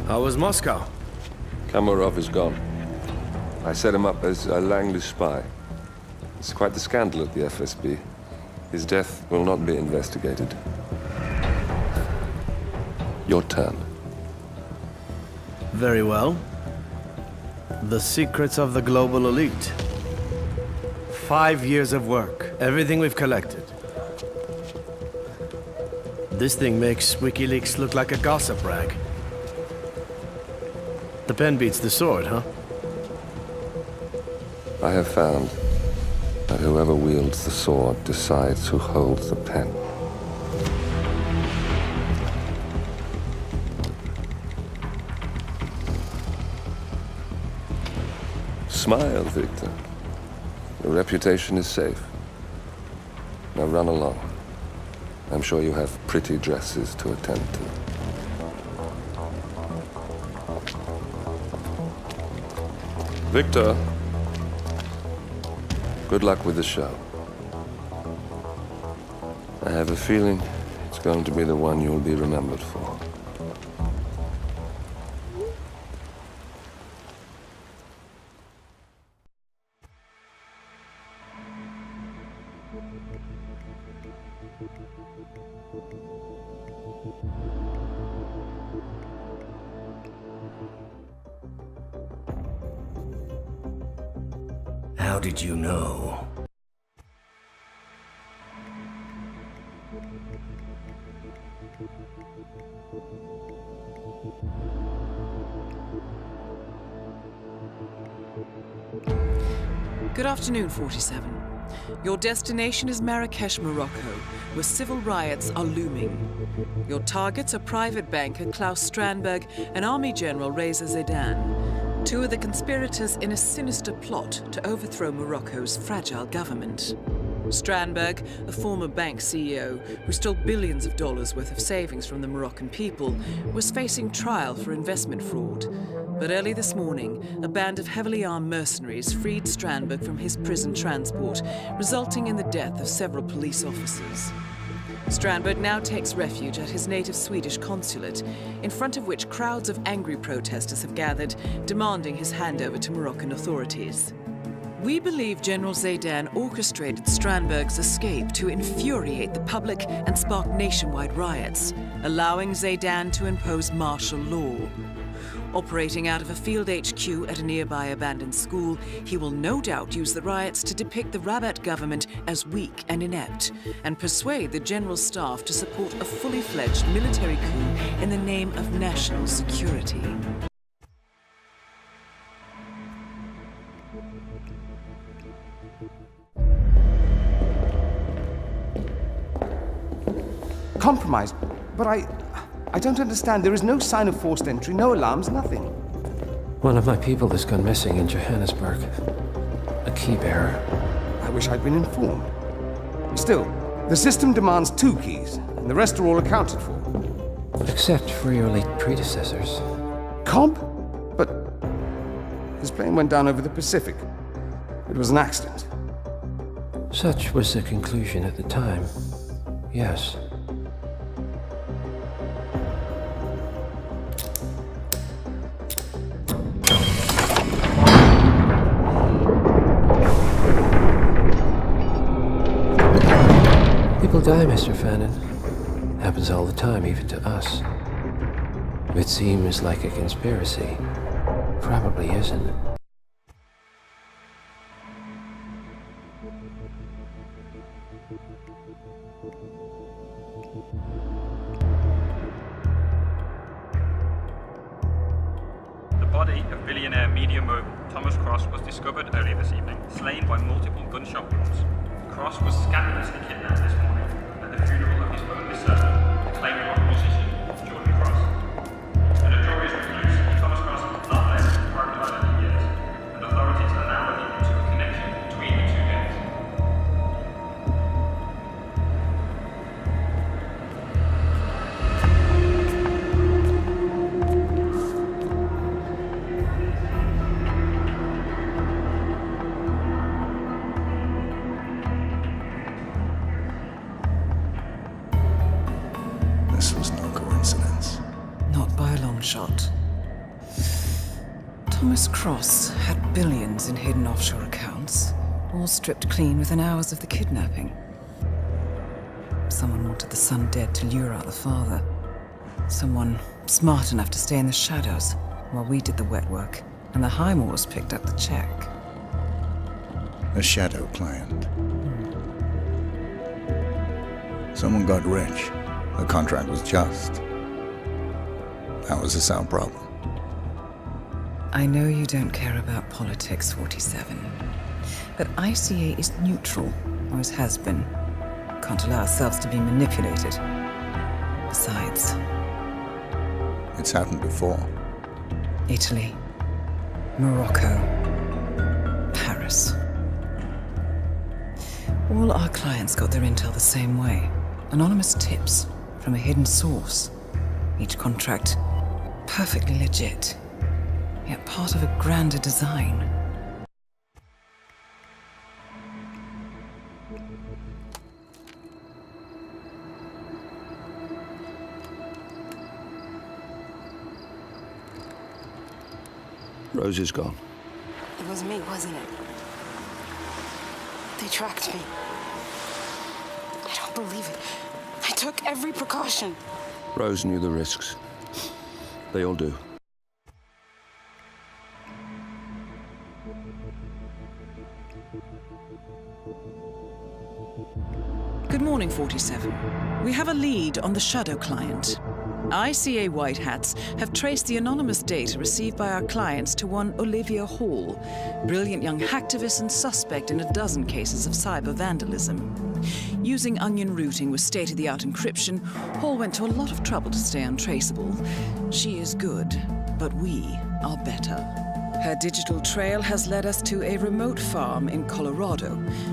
How was Moscow? Kamarov is gone. I set him up as a Langley spy. It's quite the scandal at the FSB. His death will not be investigated. Your turn. Very well. The secrets of the global elite. 5 years of work. Everything we've collected. This thing makes WikiLeaks look like a gossip rag. The pen beats the sword, huh? I have found that whoever wields the sword decides who holds the pen. Smile, Victor. Your reputation is safe. Now run along. I'm sure you have pretty dresses to attend to. Victor, good luck with the show. I have a feeling it's going to be the one you'll be remembered for. How did you know? Good afternoon, 47. Your destination is Marrakesh, Morocco, where civil riots are looming. Your targets are private banker Klaus Strandberg and Army General Reza Zaidan, two of the conspirators in a sinister plot to overthrow Morocco's fragile government. Strandberg, a former bank CEO who stole billions of dollars worth of savings from the Moroccan people, was facing trial for investment fraud. But early this morning, a band of heavily armed mercenaries freed Strandberg from his prison transport, resulting in the death of several police officers. Strandberg now takes refuge at his native Swedish consulate, in front of which crowds of angry protesters have gathered, demanding his handover to Moroccan authorities. We believe General Zaidan orchestrated Strandberg's escape to infuriate the public and spark nationwide riots, allowing Zaidan to impose martial law. Operating out of a field HQ at a nearby abandoned school, he will no doubt use the riots to depict the Rabat government as weak and inept, and persuade the general staff to support a fully fledged military coup in the name of national security. Compromised, but I don't understand. There is no sign of forced entry, no alarms, nothing. One of my people has gone missing in Johannesburg. A key bearer. I wish I'd been informed. Still, the system demands 2 keys, and the rest are all accounted for. Except for your late predecessors. Comp? But his plane went down over the Pacific. It was an accident. Such was the conclusion at the time. Yes. People die, Mr. Fannin. Happens all the time, even to us. It seems like a conspiracy. Probably isn't. The body of billionaire media mogul Thomas Cross was discovered earlier this evening, slain by multiple gunshot wounds. Cross was scandalously kidnapped this morning at the funeral of his only son, acclaimed rock musician Jordan Cross. A notorious recluse, Thomas Cross not left his private life in years, and authorities are now looking into a connection between the two gangs. This was no coincidence. Not by a long shot. Thomas Cross had billions in hidden offshore accounts, all stripped clean within hours of the kidnapping. Someone wanted the son dead to lure out the father. Someone smart enough to stay in the shadows while we did the wet work, and the Highmores picked up the check. A shadow client. Someone got rich. The contract was just. That was a sound problem. I know you don't care about politics, 47. But ICA is neutral, always has been. Can't allow ourselves to be manipulated. Besides, It's happened before. Italy, Morocco, Paris. All our clients got their intel the same way. Anonymous tips from a hidden source. Each contract perfectly legit, yet part of a grander design. Rose is gone. It was me, wasn't it? They tracked me. I don't believe it. I took every precaution. Rose knew the risks. They all do. Good morning, 47. We have a lead on the Shadow client. ICA White Hats have traced the anonymous data received by our clients to one Olivia Hall, brilliant young hacktivist and suspect in a dozen cases of cyber vandalism. Using onion routing with state-of-the-art encryption, Hall went to a lot of trouble to stay untraceable. She is good, but we are better. Her digital trail has led us to a remote farm in Colorado,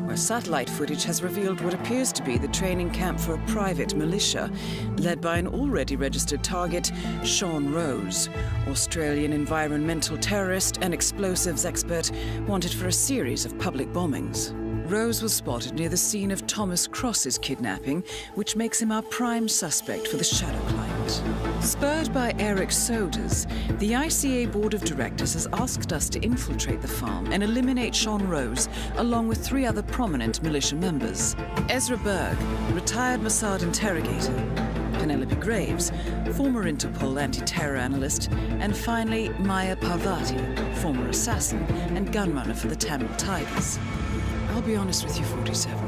where satellite footage has revealed what appears to be the training camp for a private militia, led by an already registered target, Sean Rose, Australian environmental terrorist and explosives expert wanted for a series of public bombings. Rose was spotted near the scene of Thomas Cross's kidnapping, which makes him our prime suspect for the Shadow client. Spurred by Eric Soders, the ICA Board of Directors has asked us to infiltrate the farm and eliminate Sean Rose, along with 3 other prominent militia members. Ezra Berg, retired Mossad interrogator, Penelope Graves, former Interpol anti-terror analyst, and finally Maya Parvati, former assassin and gunrunner for the Tamil Tigers. I'll be honest with you, 47.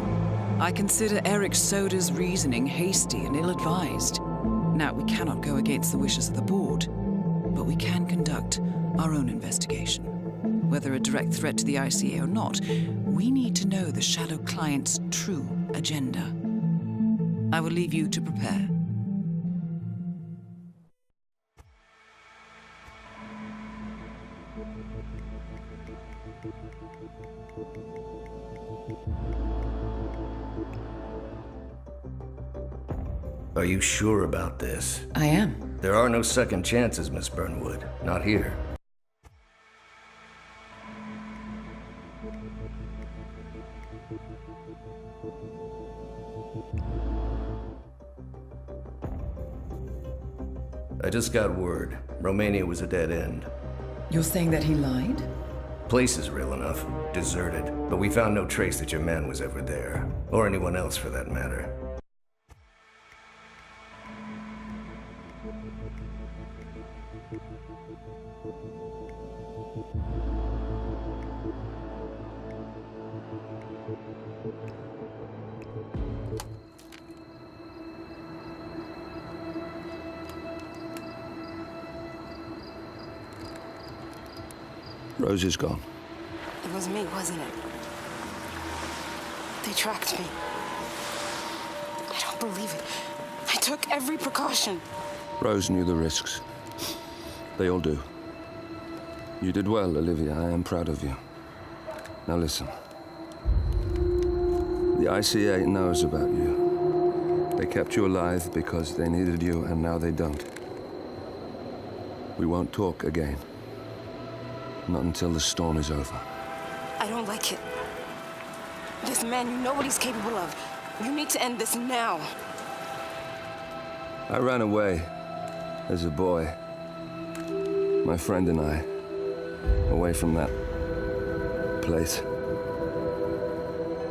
I consider Eric Soders' reasoning hasty and ill-advised. Now, we cannot go against the wishes of the board, but we can conduct our own investigation. Whether a direct threat to the ICA or not, we need to know the Shadow client's true agenda. I will leave you to prepare. Are you sure about this? I am. There are no second chances, Miss Burnwood. Not here. I just got word. Romania was a dead end. You're saying that he lied? Place is real enough. Deserted. But we found no trace that your man was ever there. Or anyone else for that matter. Rose is gone. It was me, wasn't it? They tracked me. I don't believe it. I took every precaution. Rose knew the risks. They all do. You did well, Olivia. I am proud of you. Now listen. The ICA knows about you. They kept you alive because they needed you, and now they don't. We won't talk again. Not until the storm is over. I don't like it. This man, you know what he's capable of. You need to end this now. I ran away as a boy. My friend and I. Away from that place.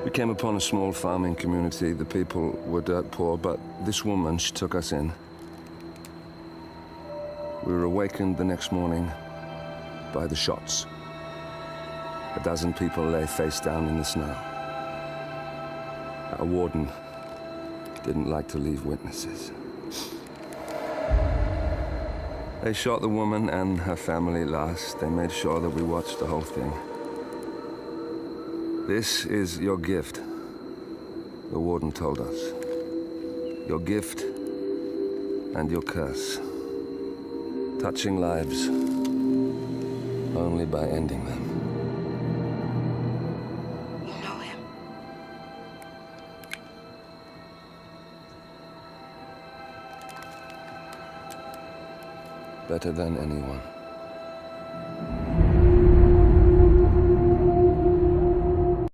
We came upon a small farming community. The people were dirt poor, but this woman, she took us in. We were awakened the next morning by the shots. A dozen people lay face down in the snow. Our warden didn't like to leave witnesses. They shot the woman and her family last. They made sure that we watched the whole thing. This is your gift, the warden told us. Your gift and your curse. Touching lives only by ending them. You know him. Better than anyone.